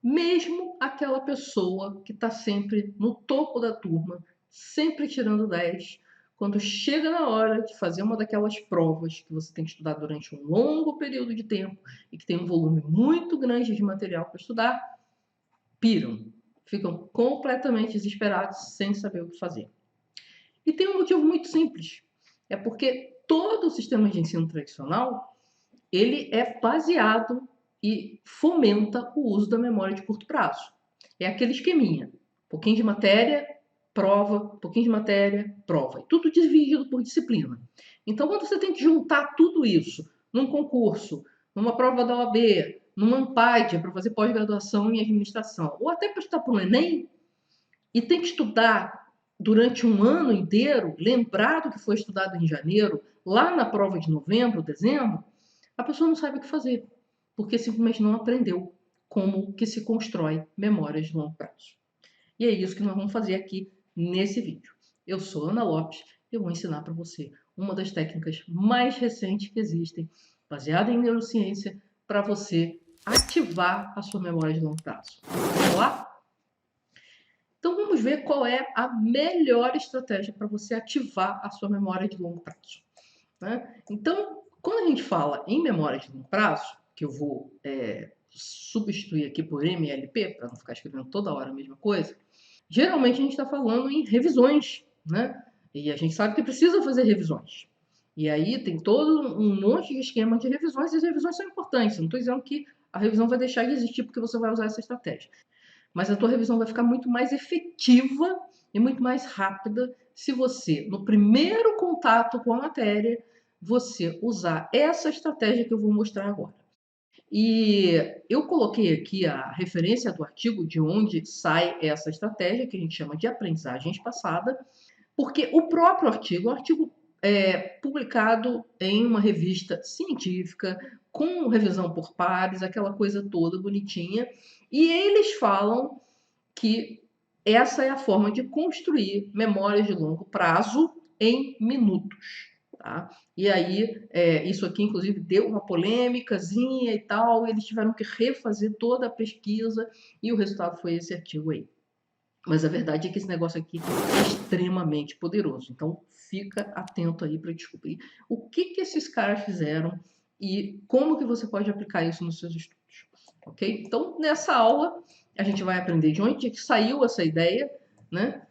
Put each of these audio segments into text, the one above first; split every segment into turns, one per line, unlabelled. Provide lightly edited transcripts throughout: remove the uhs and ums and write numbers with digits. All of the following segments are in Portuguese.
Mesmo aquela pessoa que está sempre no topo da turma, sempre tirando 10, quando chega na hora de fazer uma daquelas provas que você tem que estudar durante um longo período de tempo e que tem um volume muito grande de material para estudar, piram, ficam completamente desesperados sem saber o que fazer. E tem um motivo muito simples, é porque todo o sistema de ensino tradicional ele é baseado e fomenta o uso da memória de curto prazo. É aquele esqueminha, pouquinho de matéria, prova, pouquinho de matéria, prova, e tudo dividido por disciplina. Então, quando você tem que juntar tudo isso num concurso, numa prova da OAB, numa ANPAD para fazer pós-graduação em administração, ou até para estudar para o Enem, e tem que estudar durante um ano inteiro, lembrar do que foi estudado em janeiro, lá na prova de novembro, dezembro, a pessoa não sabe o que fazer, porque simplesmente não aprendeu como que se constrói memórias de longo prazo. E é isso que nós vamos fazer aqui nesse vídeo. Eu sou Ana Lopes e eu vou ensinar para você uma das técnicas mais recentes que existem, baseada em neurociência, para você ativar a sua memória de longo prazo. Vamos lá? Então vamos ver qual é a melhor estratégia para você ativar a sua memória de longo prazo. Né? Então, quando a gente fala em memória de longo prazo, que eu vou substituir aqui por MLP, para não ficar escrevendo toda hora a mesma coisa, geralmente a gente está falando em revisões, né? E a gente sabe que precisa fazer revisões. E aí tem todo um monte de esquema de revisões, e as revisões são importantes. Eu não estou dizendo que a revisão vai deixar de existir porque você vai usar essa estratégia. Mas a tua revisão vai ficar muito mais efetiva e muito mais rápida se você, no primeiro contato com a matéria, você usar essa estratégia que eu vou mostrar agora. E eu coloquei aqui a referência do artigo de onde sai essa estratégia, que a gente chama de aprendizagem espaçada, porque o próprio artigo, é um artigo publicado em uma revista científica, com revisão por pares, aquela coisa toda bonitinha, e eles falam que essa é a forma de construir memórias de longo prazo em minutos. Tá? E aí, isso aqui, inclusive, deu uma polêmicazinha e tal, eles tiveram que refazer toda a pesquisa e o resultado foi esse artigo aí. Mas a verdade é que esse negócio aqui é extremamente poderoso. Então, fica atento aí para descobrir o que esses caras fizeram e como que você pode aplicar isso nos seus estudos. Ok? Então, nessa aula, a gente vai aprender de onde saiu essa ideia, né?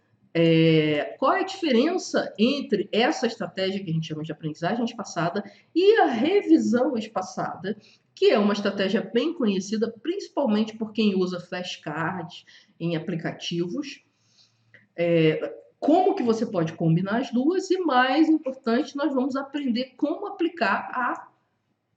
Qual é a diferença entre essa estratégia que a gente chama de aprendizagem espaçada e a revisão espaçada, que é uma estratégia bem conhecida, principalmente por quem usa flashcards em aplicativos. Como que você pode combinar as duas e, mais importante, nós vamos aprender como aplicar a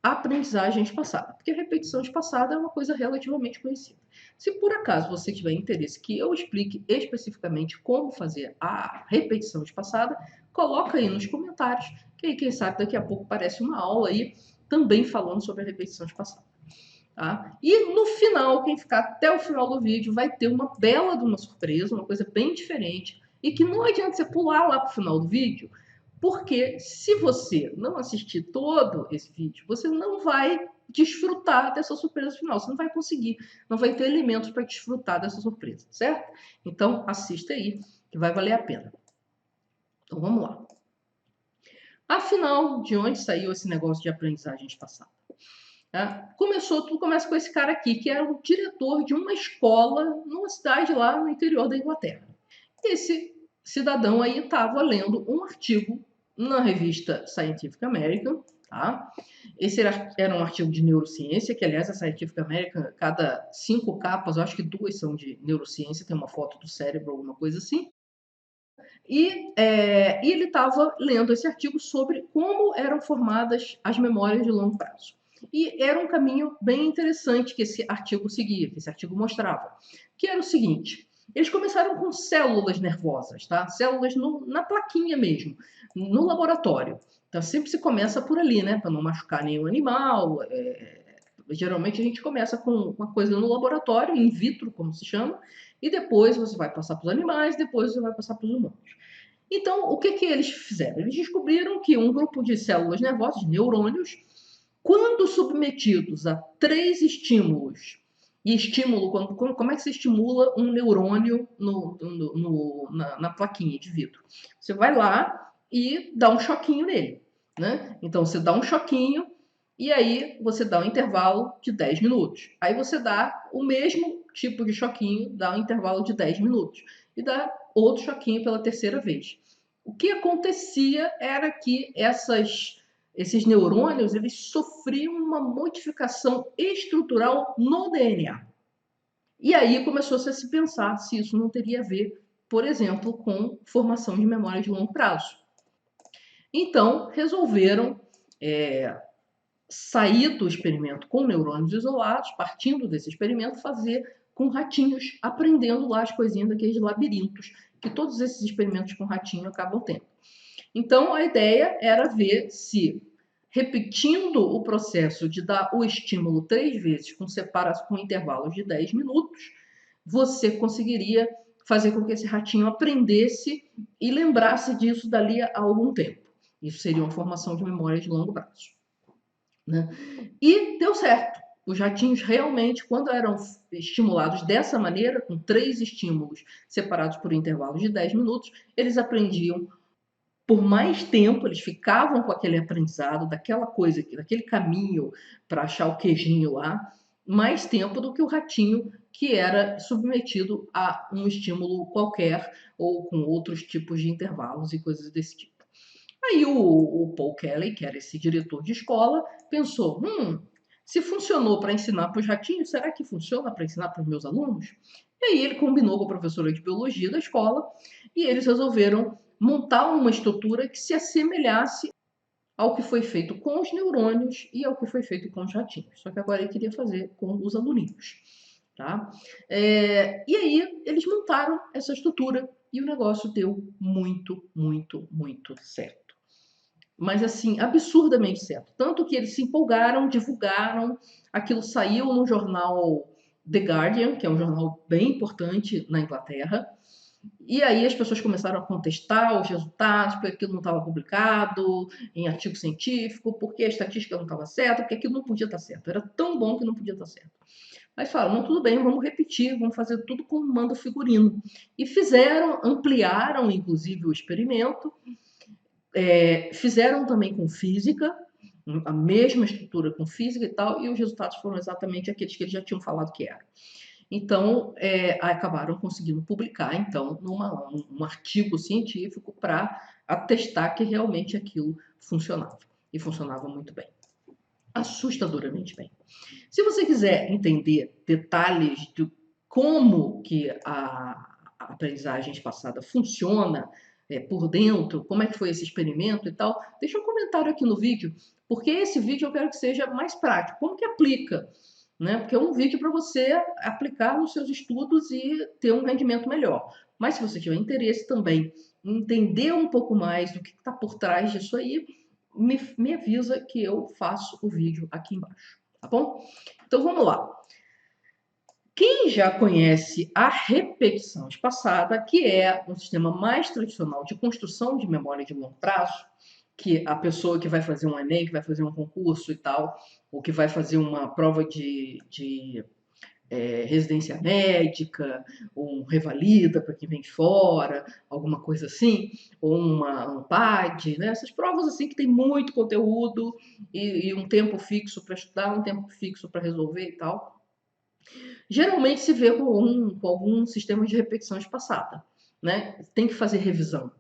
aprendizagem espaçada, porque a repetição espaçada é uma coisa relativamente conhecida. Se por acaso você tiver interesse que eu explique especificamente como fazer a repetição espaçada, coloca aí nos comentários, que aí quem sabe daqui a pouco aparece uma aula aí também falando sobre a repetição espaçada. Tá? E no final, quem ficar até o final do vídeo vai ter uma bela de uma surpresa, uma coisa bem diferente, e que não adianta você pular lá para o final do vídeo, porque se você não assistir todo esse vídeo, você não vai desfrutar dessa surpresa final, você não vai conseguir, não vai ter elementos para desfrutar dessa surpresa, certo? Então assista aí, que vai valer a pena. Então vamos lá. Afinal, de onde saiu esse negócio de aprendizagem espaçada? Tudo começa com esse cara aqui, que era o diretor de uma escola numa cidade lá no interior da Inglaterra. Esse cidadão aí estava lendo um artigo na revista Scientific American, tá? Esse era um artigo de neurociência, que aliás a Scientific American, cada 5 capas, eu acho que 2 são de neurociência, tem uma foto do cérebro, alguma coisa assim. E ele estava lendo esse artigo sobre como eram formadas as memórias de longo prazo. E era um caminho bem interessante que esse artigo seguia, que esse artigo mostrava, que era o seguinte: eles começaram com células nervosas, tá? Células na plaquinha mesmo, no laboratório. Então sempre se começa por ali, né? Para não machucar nenhum animal. Geralmente a gente começa com uma coisa no laboratório, in vitro, como se chama, e depois você vai passar para os animais, depois você vai passar para os humanos. Então, o que eles fizeram? Eles descobriram que um grupo de células nervosas, neurônios, quando submetidos a 3 estímulos e estímulo, como é que você estimula um neurônio na plaquinha de vidro? Você vai lá e dá um choquinho nele, né? Então você dá um choquinho e aí você dá um intervalo de 10 minutos. Aí você dá o mesmo tipo de choquinho, dá um intervalo de 10 minutos. E dá outro choquinho pela terceira vez. O que acontecia era que esses neurônios eles sofriam uma modificação estrutural no DNA. E aí começou-se a se pensar se isso não teria a ver, por exemplo, com formação de memória de longo prazo. Então, resolveram sair do experimento com neurônios isolados, partindo desse experimento, fazer com ratinhos, aprendendo lá as coisinhas daqueles labirintos que todos esses experimentos com ratinho acabam tendo. Então, a ideia era ver se, repetindo o processo de dar o estímulo 3 vezes com intervalos de 10 minutos, você conseguiria fazer com que esse ratinho aprendesse e lembrasse disso dali a algum tempo. Isso seria uma formação de memória de longo prazo, né? E deu certo. Os ratinhos realmente, quando eram estimulados dessa maneira, com 3 estímulos separados por intervalos de 10 minutos, eles aprendiam por mais tempo, eles ficavam com aquele aprendizado, daquela coisa, daquele caminho para achar o queijinho lá, mais tempo do que o ratinho que era submetido a um estímulo qualquer ou com outros tipos de intervalos e coisas desse tipo. Aí o Paul Kelly, que era esse diretor de escola, pensou: se funcionou para ensinar para os ratinhos, será que funciona para ensinar para os meus alunos? E aí ele combinou com a professora de biologia da escola e eles resolveram montar uma estrutura que se assemelhasse ao que foi feito com os neurônios e ao que foi feito com os ratinhos. Só que agora ele queria fazer com os aluninhos. Tá? E aí eles montaram essa estrutura e o negócio deu muito, muito, muito certo. Mas assim, absurdamente certo. Tanto que eles se empolgaram, divulgaram, aquilo saiu no jornal The Guardian, que é um jornal bem importante na Inglaterra. E aí as pessoas começaram a contestar os resultados, porque aquilo não estava publicado em artigo científico, porque a estatística não estava certa, porque aquilo não podia estar certo. Era tão bom que não podia estar certo. Mas falaram, não, tudo bem, vamos repetir, vamos fazer tudo como manda o figurino. E fizeram, ampliaram inclusive o experimento, fizeram também com física, a mesma estrutura com física e tal, e os resultados foram exatamente aqueles que eles já tinham falado que eram. Então, acabaram conseguindo publicar, então, um artigo científico para atestar que realmente aquilo funcionava. E funcionava muito bem. Assustadoramente bem. Se você quiser entender detalhes de como que a aprendizagem espaçada funciona por dentro, como é que foi esse experimento e tal, deixa um comentário aqui no vídeo, porque esse vídeo eu quero que seja mais prático. Como que aplica? Né? Porque é um vídeo para você aplicar nos seus estudos e ter um rendimento melhor. Mas se você tiver interesse também em entender um pouco mais do que está por trás disso aí, me avisa que eu faço o vídeo aqui embaixo, tá bom? Então vamos lá. Quem já conhece a repetição espaçada, que é um sistema mais tradicional de construção de memória de longo prazo, que a pessoa que vai fazer um Enem, que vai fazer um concurso e tal, ou que vai fazer uma prova de residência médica, ou um revalida para quem vem de fora, alguma coisa assim, ou um PAD, né? Essas provas assim que tem muito conteúdo e um tempo fixo para estudar, um tempo fixo para resolver e tal. Geralmente se vê com algum sistema de repetição espaçada, né? Tem que fazer revisão.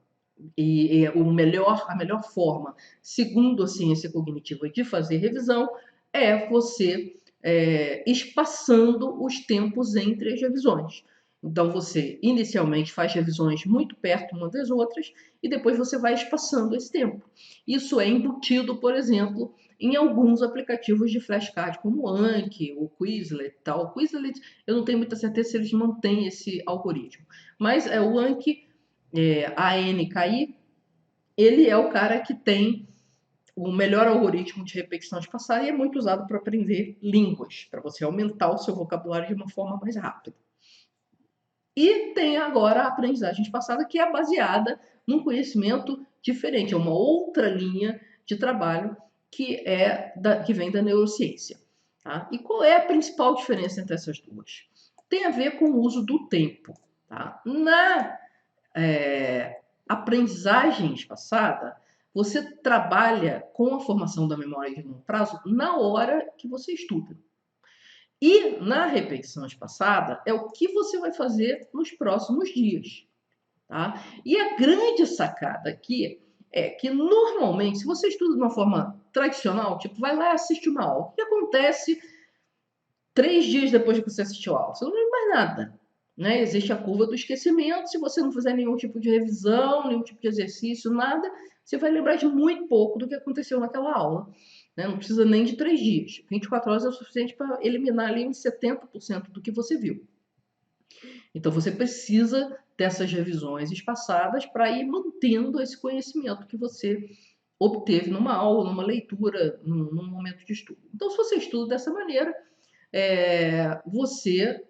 E a melhor forma, segundo a ciência cognitiva, de fazer revisão é você espaçando os tempos entre as revisões. Então, você inicialmente faz revisões muito perto uma das outras e depois você vai espaçando esse tempo. Isso é embutido, por exemplo, em alguns aplicativos de flashcard, como o Anki, o Quizlet, tal. O Quizlet, eu não tenho muita certeza se eles mantêm esse algoritmo, mas o Anki, ANKI, ele é o cara que tem o melhor algoritmo de repetição espaçada e é muito usado para aprender línguas, para você aumentar o seu vocabulário de uma forma mais rápida. E tem agora a aprendizagem espaçada, que é baseada num conhecimento diferente, é uma outra linha de trabalho que vem da neurociência. tá? E qual é a principal diferença entre essas duas? Tem a ver com o uso do tempo, tá? Na aprendizagem espaçada, você trabalha com a formação da memória de longo prazo na hora que você estuda. E na repetição espaçada é o que você vai fazer nos próximos dias. Tá? E a grande sacada aqui é que normalmente, se você estuda de uma forma tradicional, tipo, vai lá e assiste uma aula, o que acontece 3 dias depois de que você assistiu a aula? Você não lembra mais nada. Né? Existe a curva do esquecimento, se você não fizer nenhum tipo de revisão, nenhum tipo de exercício, nada, você vai lembrar de muito pouco do que aconteceu naquela aula. Né? Não precisa nem de 3 dias. 24 horas é o suficiente para eliminar ali uns 70% do que você viu. Então você precisa dessas revisões espaçadas para ir mantendo esse conhecimento que você obteve numa aula, numa leitura, num momento de estudo. Então, se você estuda dessa maneira, você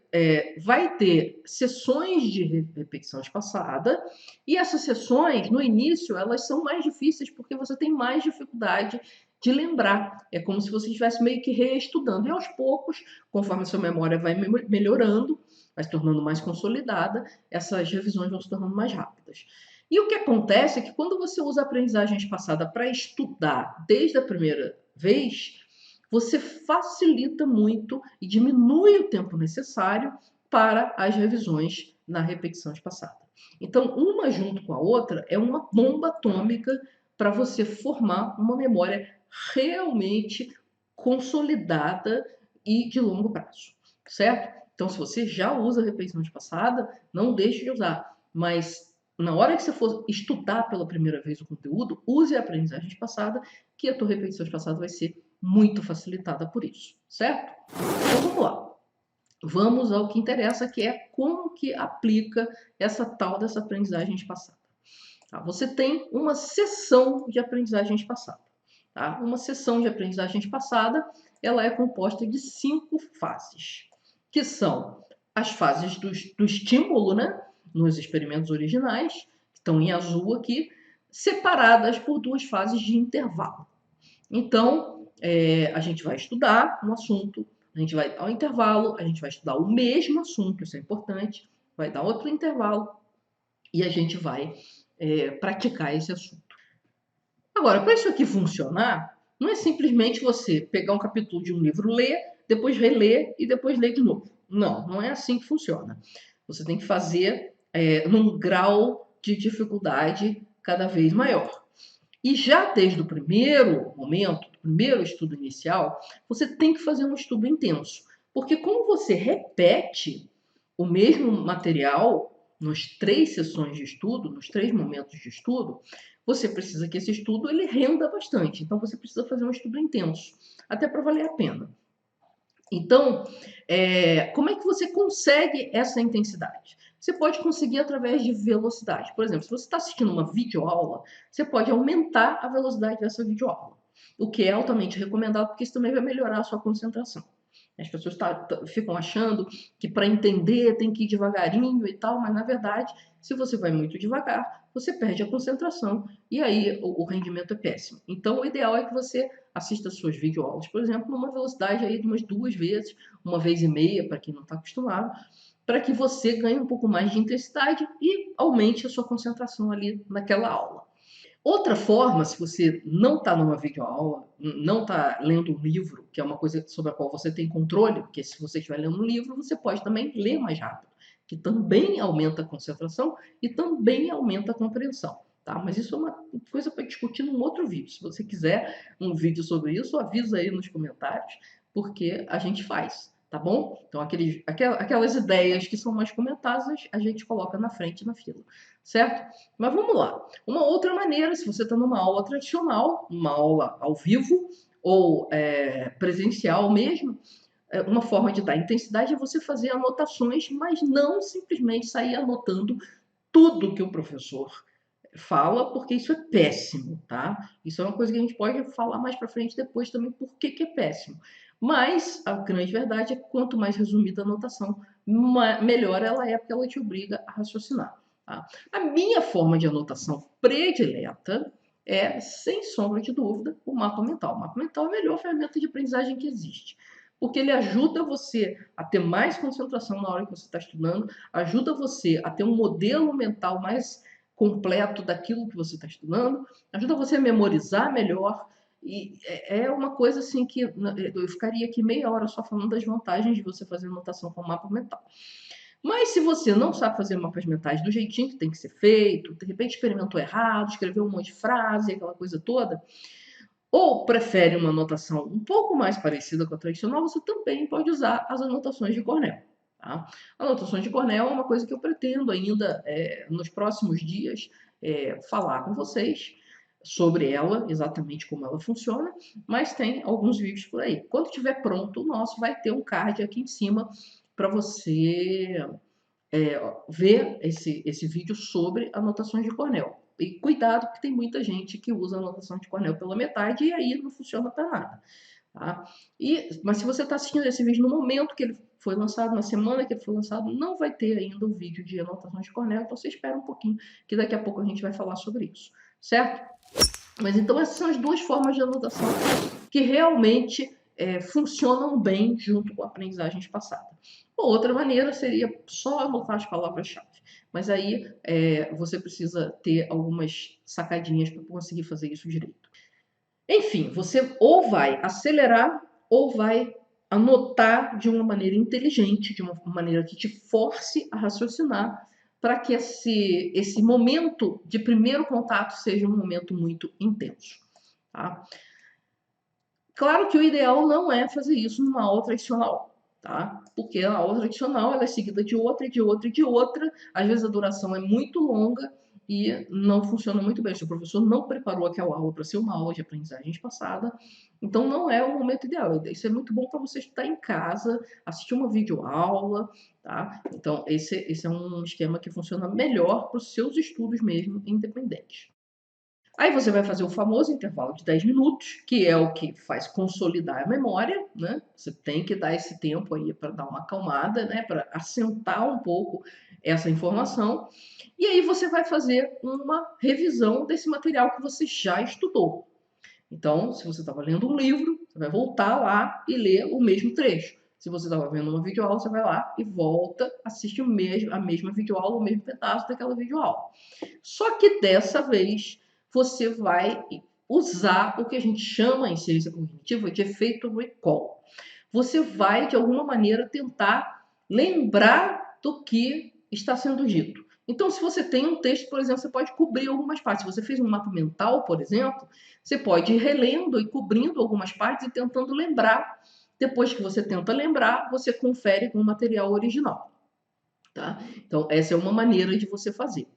vai ter sessões de repetição espaçada, e essas sessões, no início, elas são mais difíceis porque você tem mais dificuldade de lembrar. É como se você estivesse meio que reestudando. E aos poucos, conforme a sua memória vai melhorando, vai se tornando mais consolidada, essas revisões vão se tornando mais rápidas. E o que acontece é que quando você usa a aprendizagem espaçada para estudar desde a primeira vez, você facilita muito e diminui o tempo necessário para as revisões na repetição espaçada. Então, uma junto com a outra é uma bomba atômica para você formar uma memória realmente consolidada e de longo prazo, certo? Então, se você já usa a repetição espaçada, não deixe de usar, mas na hora que você for estudar pela primeira vez o conteúdo, use a aprendizagem espaçada, que a tua repetição espaçada vai ser muito facilitada por isso, certo? Então vamos lá. Vamos ao que interessa, que é como que aplica essa tal dessa aprendizagem espaçada. Tá? Você tem uma sessão de aprendizagem espaçada. Tá? Uma sessão de aprendizagem espaçada, ela é composta de 5 fases, que são as fases do estímulo, né? Nos experimentos originais, que estão em azul aqui, separadas por 2 fases de intervalo. Então, a gente vai estudar um assunto, a gente vai dar um intervalo, a gente vai estudar o mesmo assunto, isso é importante, vai dar outro intervalo e a gente vai praticar esse assunto. Agora, para isso aqui funcionar, não é simplesmente você pegar um capítulo de um livro, ler, depois reler e depois ler de novo. Não, não é assim que funciona. Você tem que fazer num grau de dificuldade cada vez maior. E já desde o primeiro momento, do primeiro estudo inicial, você tem que fazer um estudo intenso. Porque como você repete o mesmo material nas 3 sessões de estudo, nos 3 momentos de estudo, você precisa que esse estudo ele renda bastante. Então você precisa fazer um estudo intenso, até para valer a pena. Então, como é que você consegue essa intensidade? Você pode conseguir através de velocidade. Por exemplo, se você está assistindo uma videoaula, você pode aumentar a velocidade dessa videoaula, o que é altamente recomendado, porque isso também vai melhorar a sua concentração. As pessoas ficam achando que para entender tem que ir devagarinho e tal, mas na verdade, se você vai muito devagar, você perde a concentração e aí o rendimento é péssimo. Então, o ideal é que você assista suas videoaulas, por exemplo, numa velocidade aí de umas 2 vezes, 1,5 vezes para quem não está acostumado, para que você ganhe um pouco mais de intensidade e aumente a sua concentração ali naquela aula. Outra forma, se você não está numa videoaula, não está lendo um livro, que é uma coisa sobre a qual você tem controle, porque se você estiver lendo um livro, você pode também ler mais rápido, que também aumenta a concentração e também aumenta a compreensão. Tá? Mas isso é uma coisa para discutir num outro vídeo. Se você quiser um vídeo sobre isso, avisa aí nos comentários, porque a gente faz. Tá bom? Então, aquelas ideias que são mais comentadas, a gente coloca na frente na fila, certo? Mas vamos lá. Uma outra maneira, se você está numa aula tradicional, uma aula ao vivo ou presencial mesmo, uma forma de dar intensidade é você fazer anotações, mas não simplesmente sair anotando tudo que o professor fala, porque isso é péssimo, tá? Isso é uma coisa que a gente pode falar mais para frente depois também, por que é péssimo. Mas a grande verdade é que quanto mais resumida a anotação, melhor ela é, porque ela te obriga a raciocinar. Tá? A minha forma de anotação predileta é, sem sombra de dúvida, o mapa mental. O mapa mental é a melhor ferramenta de aprendizagem que existe. porque ele ajuda você a ter mais concentração na hora que você está estudando, ajuda você a ter um modelo mental mais completo daquilo que você está estudando, ajuda você a memorizar melhor. E é uma coisa assim que eu ficaria aqui meia hora só falando das vantagens de você fazer anotação com mapa mental. Mas se você não sabe fazer mapas mentais do jeitinho que tem que ser feito, de repente experimentou errado, escreveu um monte de frase, aquela coisa toda, ou prefere uma anotação um pouco mais parecida com a tradicional, você também pode usar as anotações de Cornell. Tá? Anotações de Cornell é uma coisa que eu pretendo ainda, nos próximos dias, falar com vocês sobre ela, exatamente como ela funciona, mas tem alguns vídeos por aí. Quando estiver pronto, o nosso vai ter um card aqui em cima para você ver esse vídeo sobre anotações de Cornell. E cuidado, porque tem muita gente que usa anotação de Cornell pela metade e aí não funciona para nada. Tá? Mas se você está assistindo esse vídeo no momento que ele foi lançado, na semana que ele foi lançado, não vai ter ainda o vídeo de anotações de Cornell, então você espera um pouquinho, que daqui a pouco a gente vai falar sobre isso, certo? Mas então essas são as duas formas de anotação que realmente funcionam bem junto com a aprendizagem espaçada. Outra maneira seria só anotar as palavras-chave. Mas aí você precisa ter algumas sacadinhas para conseguir fazer isso direito. Enfim, você ou vai acelerar ou vai anotar de uma maneira inteligente, de uma maneira que te force a raciocinar, para que esse momento de primeiro contato seja um momento muito intenso. Tá? Claro que o ideal não é fazer isso numa aula tradicional, tá? Porque a aula tradicional ela é seguida de outra, de outra e de outra. Às vezes a duração é muito longa e não funciona muito bem. Se o professor não preparou aquela aula para ser uma aula de aprendizagem passada, então não é o momento ideal. Isso é muito bom para você estar em casa, assistir uma videoaula, tá? Então esse é um esquema que funciona melhor para os seus estudos mesmo, independentes. Aí você vai fazer o famoso intervalo de 10 minutos, que é o que faz consolidar a memória, né? Você tem que dar esse tempo aí para dar uma acalmada, né? Para assentar um pouco essa informação. E aí você vai fazer uma revisão desse material que você já estudou. Então, se você estava lendo um livro, você vai voltar lá e ler o mesmo trecho. Se você estava vendo uma videoaula, você vai lá e volta, assiste a mesma videoaula, o mesmo pedaço daquela videoaula. Só que dessa vez você vai usar o que a gente chama em ciência cognitiva de efeito recall. Você vai, de alguma maneira, tentar lembrar do que está sendo dito. Então, se você tem um texto, por exemplo, você pode cobrir algumas partes. Se você fez um mapa mental, por exemplo, você pode ir relendo e cobrindo algumas partes e tentando lembrar. Depois que você tenta lembrar, você confere com o material original. Tá? Então, essa é uma maneira de você fazer.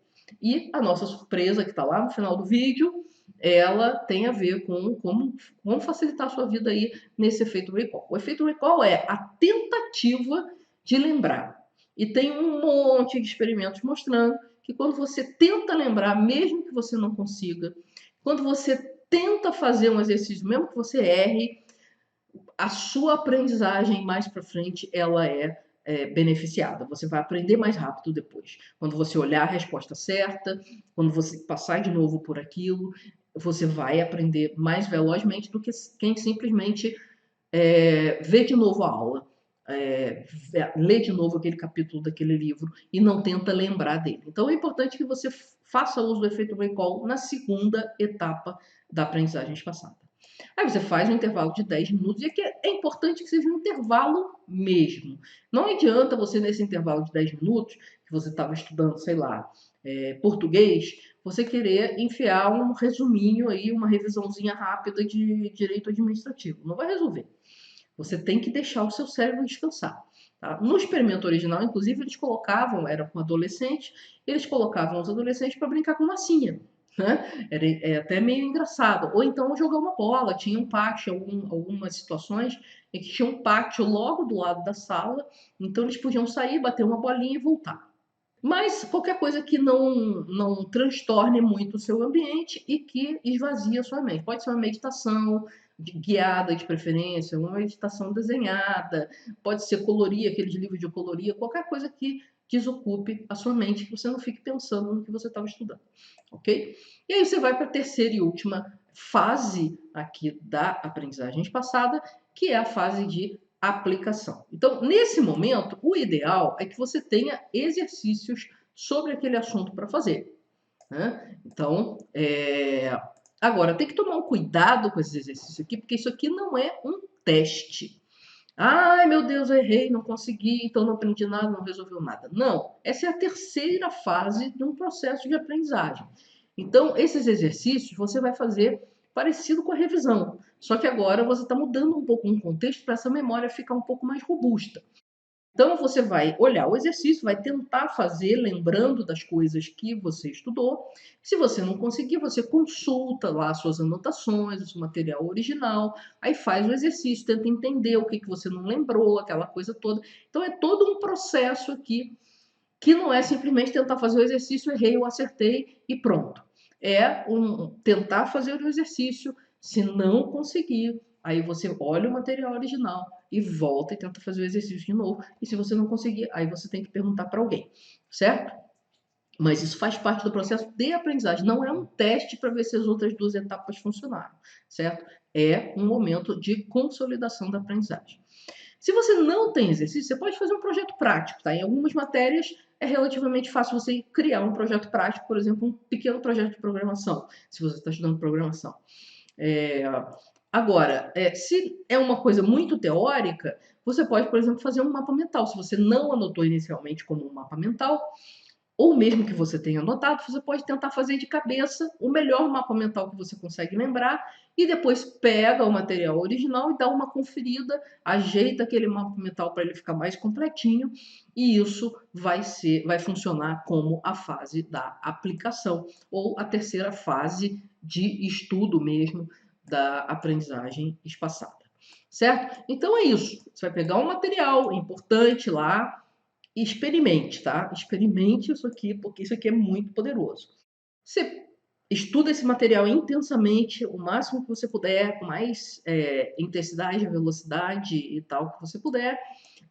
E a nossa surpresa, que está lá no final do vídeo, ela tem a ver com como facilitar a sua vida aí nesse efeito recall. O efeito recall é a tentativa de lembrar. E tem um monte de experimentos mostrando que quando você tenta lembrar, mesmo que você não consiga, quando você tenta fazer um exercício, mesmo que você erre, a sua aprendizagem mais para frente ela é beneficiada. Você vai aprender mais rápido depois. Quando você olhar a resposta certa, quando você passar de novo por aquilo, você vai aprender mais velozmente do que quem simplesmente vê de novo a aula, lê de novo aquele capítulo daquele livro e não tenta lembrar dele. Então é importante que você faça uso do efeito recall na segunda etapa da aprendizagem espaçada. Aí você faz um intervalo de 10 minutos, e aqui é importante que seja um intervalo mesmo. Não adianta você, nesse intervalo de 10 minutos, que você estava estudando, sei lá, português, você querer enfiar um resuminho aí, uma revisãozinha rápida de direito administrativo. Não vai resolver. Você tem que deixar o seu cérebro descansar. Tá? No experimento original, inclusive, eles colocavam, era com adolescentes, eles colocavam os adolescentes para brincar com massinha. Né? Era até meio engraçado. Ou então jogar uma bola, tinha um pátio, algumas situações em que tinha um pátio logo do lado da sala, então eles podiam sair, bater uma bolinha e voltar. Mas qualquer coisa que não transtorne muito o seu ambiente e que esvazie a sua mente. Pode ser uma meditação guiada de preferência, uma meditação desenhada, pode ser colorir, aqueles livros de colorir, qualquer coisa que desocupe a sua mente, que você não fique pensando no que você estava estudando, ok? E aí você vai para a terceira e última fase aqui da aprendizagem passada, que é a fase de aplicação. Então, nesse momento, o ideal é que você tenha exercícios sobre aquele assunto para fazer, né? Então, agora, tem que tomar um cuidado com esses exercícios aqui, porque isso aqui não é um teste. Ai, meu Deus, eu errei, não consegui, então não aprendi nada, não resolveu nada. Não, essa é a terceira fase de um processo de aprendizagem. Então, esses exercícios você vai fazer parecido com a revisão, só que agora você está mudando um pouco o contexto para essa memória ficar um pouco mais robusta. Então, você vai olhar o exercício, vai tentar fazer lembrando das coisas que você estudou. Se você não conseguir, você consulta lá suas anotações, o seu material original, aí faz o exercício, tenta entender o que você não lembrou, aquela coisa toda. Então, é todo um processo aqui que não é simplesmente tentar fazer o exercício, errei, eu acertei e pronto. É tentar fazer o exercício, se não conseguir, aí você olha o material original e volta e tenta fazer o exercício de novo. E se você não conseguir, aí você tem que perguntar para alguém, certo? Mas isso faz parte do processo de aprendizagem, não é um teste para ver se as outras duas etapas funcionaram, certo? É um momento de consolidação da aprendizagem. Se você não tem exercício, você pode fazer um projeto prático, tá? Em algumas matérias é relativamente fácil você criar um projeto prático, por exemplo, um pequeno projeto de programação, se você está estudando programação. Agora, se é uma coisa muito teórica, você pode, por exemplo, fazer um mapa mental. Se você não anotou inicialmente como um mapa mental, ou mesmo que você tenha anotado, você pode tentar fazer de cabeça o melhor mapa mental que você consegue lembrar e depois pega o material original e dá uma conferida, ajeita aquele mapa mental para ele ficar mais completinho e isso vai funcionar como a fase da aplicação ou a terceira fase de estudo mesmo da aprendizagem espaçada. Certo? Então é isso. Você vai pegar um material importante lá, experimente, tá? Experimente isso aqui, porque isso aqui é muito poderoso. Você estuda esse material intensamente, o máximo que você puder, com mais intensidade, velocidade e tal que você puder.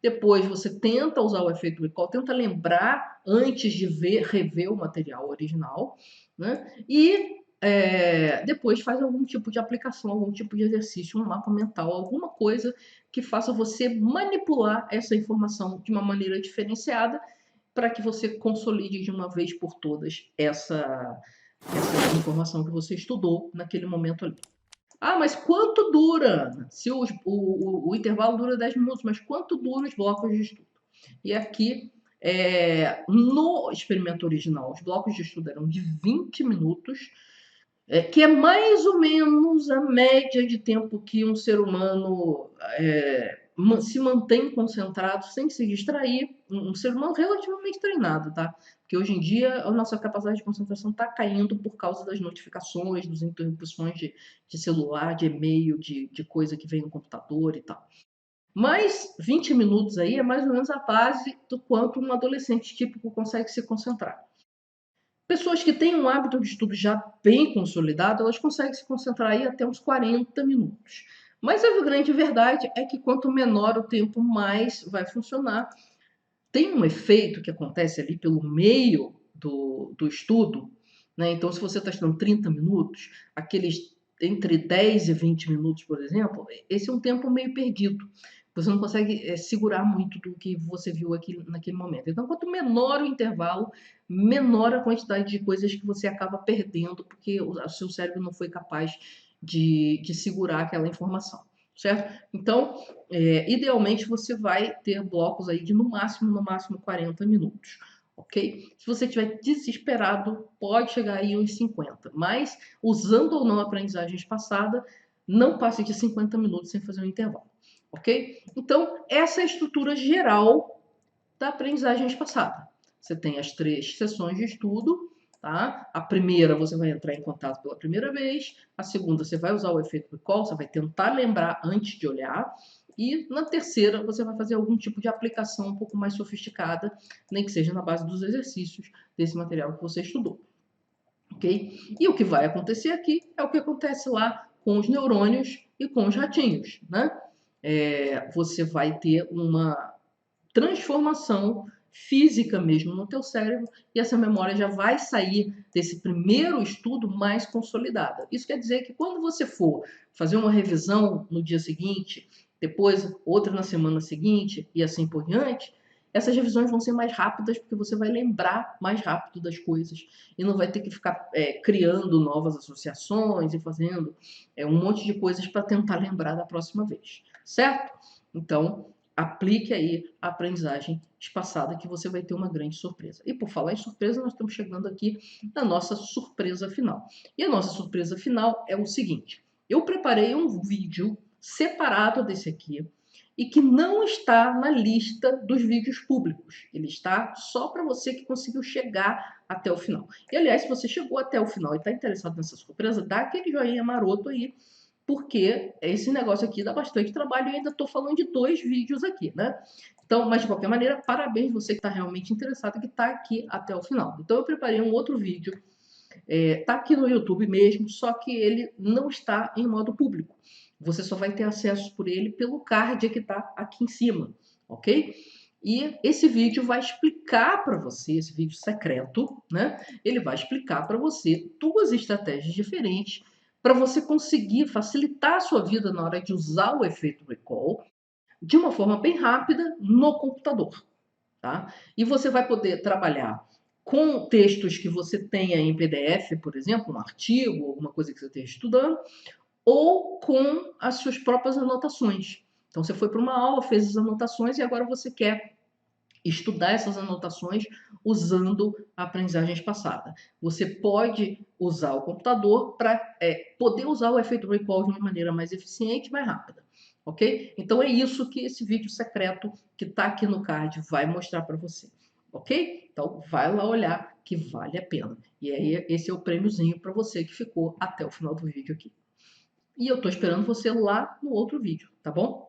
Depois você tenta usar o efeito recall, tenta lembrar antes de rever o material original, né? E depois faz algum tipo de aplicação, algum tipo de exercício, um mapa mental, alguma coisa que faça você manipular essa informação de uma maneira diferenciada para que você consolide de uma vez por todas essa informação que você estudou naquele momento ali. Ah, mas quanto dura? Se o intervalo dura 10 minutos, mas quanto dura os blocos de estudo? E aqui, no experimento original, os blocos de estudo eram de 20 minutos, que é mais ou menos a média de tempo que um ser humano se mantém concentrado sem se distrair. Um ser humano relativamente treinado, tá? Porque hoje em dia a nossa capacidade de concentração está caindo por causa das notificações, das interrupções de celular, de e-mail, de coisa que vem no computador e tal. Mas 20 minutos aí é mais ou menos a base do quanto um adolescente típico consegue se concentrar. Pessoas que têm um hábito de estudo já bem consolidado, elas conseguem se concentrar aí até uns 40 minutos. Mas a grande verdade é que quanto menor o tempo, mais vai funcionar. Tem um efeito que acontece ali pelo meio do estudo, né? Então, se você está estudando 30 minutos, aqueles entre 10 e 20 minutos, por exemplo, esse é um tempo meio perdido. Você não consegue segurar muito do que você viu aqui naquele momento. Então, quanto menor o intervalo, menor a quantidade de coisas que você acaba perdendo, porque o seu cérebro não foi capaz de segurar aquela informação, certo? Então, idealmente você vai ter blocos aí de no máximo 40 minutos, ok? Se você estiver desesperado, pode chegar aí uns 50, mas usando ou não a aprendizagem espaçada, não passe de 50 minutos sem fazer um intervalo, ok? Então, essa é a estrutura geral da aprendizagem espaçada. Você tem as 3 sessões de estudo, tá? A primeira você vai entrar em contato pela primeira vez, a segunda você vai usar o efeito recall, você vai tentar lembrar antes de olhar, e na terceira você vai fazer algum tipo de aplicação um pouco mais sofisticada, nem que seja na base dos exercícios desse material que você estudou, ok? E o que vai acontecer aqui é o que acontece lá com os neurônios e com os ratinhos, né? Você vai ter uma transformação física mesmo no teu cérebro e essa memória já vai sair desse primeiro estudo mais consolidada. Isso quer dizer que quando você for fazer uma revisão no dia seguinte, depois outra na semana seguinte e assim por diante, essas revisões vão ser mais rápidas porque você vai lembrar mais rápido das coisas e não vai ter que ficar criando novas associações e fazendo um monte de coisas para tentar lembrar da próxima vez, certo? Então, aplique aí a aprendizagem espaçada que você vai ter uma grande surpresa. E por falar em surpresa, nós estamos chegando aqui na nossa surpresa final. E a nossa surpresa final é o seguinte: eu preparei um vídeo separado desse aqui e que não está na lista dos vídeos públicos. Ele está só para você que conseguiu chegar até o final. E, aliás, se você chegou até o final e está interessado nessa surpresa, dá aquele joinha maroto aí, porque esse negócio aqui dá bastante trabalho e ainda estou falando de 2 vídeos aqui, né? Então, mas de qualquer maneira, parabéns você que está realmente interessado e que está aqui até o final. Então, eu preparei um outro vídeo, tá aqui no YouTube mesmo, só que ele não está em modo público. Você só vai ter acesso por ele pelo card que está aqui em cima, ok? E esse vídeo vai explicar para você, esse vídeo secreto, né? Ele vai explicar para você 2 estratégias diferentes para você conseguir facilitar a sua vida na hora de usar o efeito recall de uma forma bem rápida no computador, tá? E você vai poder trabalhar com textos que você tenha em PDF, por exemplo, um artigo, alguma coisa que você esteja estudando, ou com as suas próprias anotações. Então, você foi para uma aula, fez as anotações e agora você quer estudar essas anotações usando a aprendizagem espaçada. Você pode usar o computador para poder usar o efeito recall de uma maneira mais eficiente e mais rápida. Ok? Então é isso que esse vídeo secreto que está aqui no card vai mostrar para você. Ok? Então vai lá olhar que vale a pena. E aí esse é o prêmiozinho para você que ficou até o final do vídeo aqui. E eu estou esperando você lá no outro vídeo, tá bom?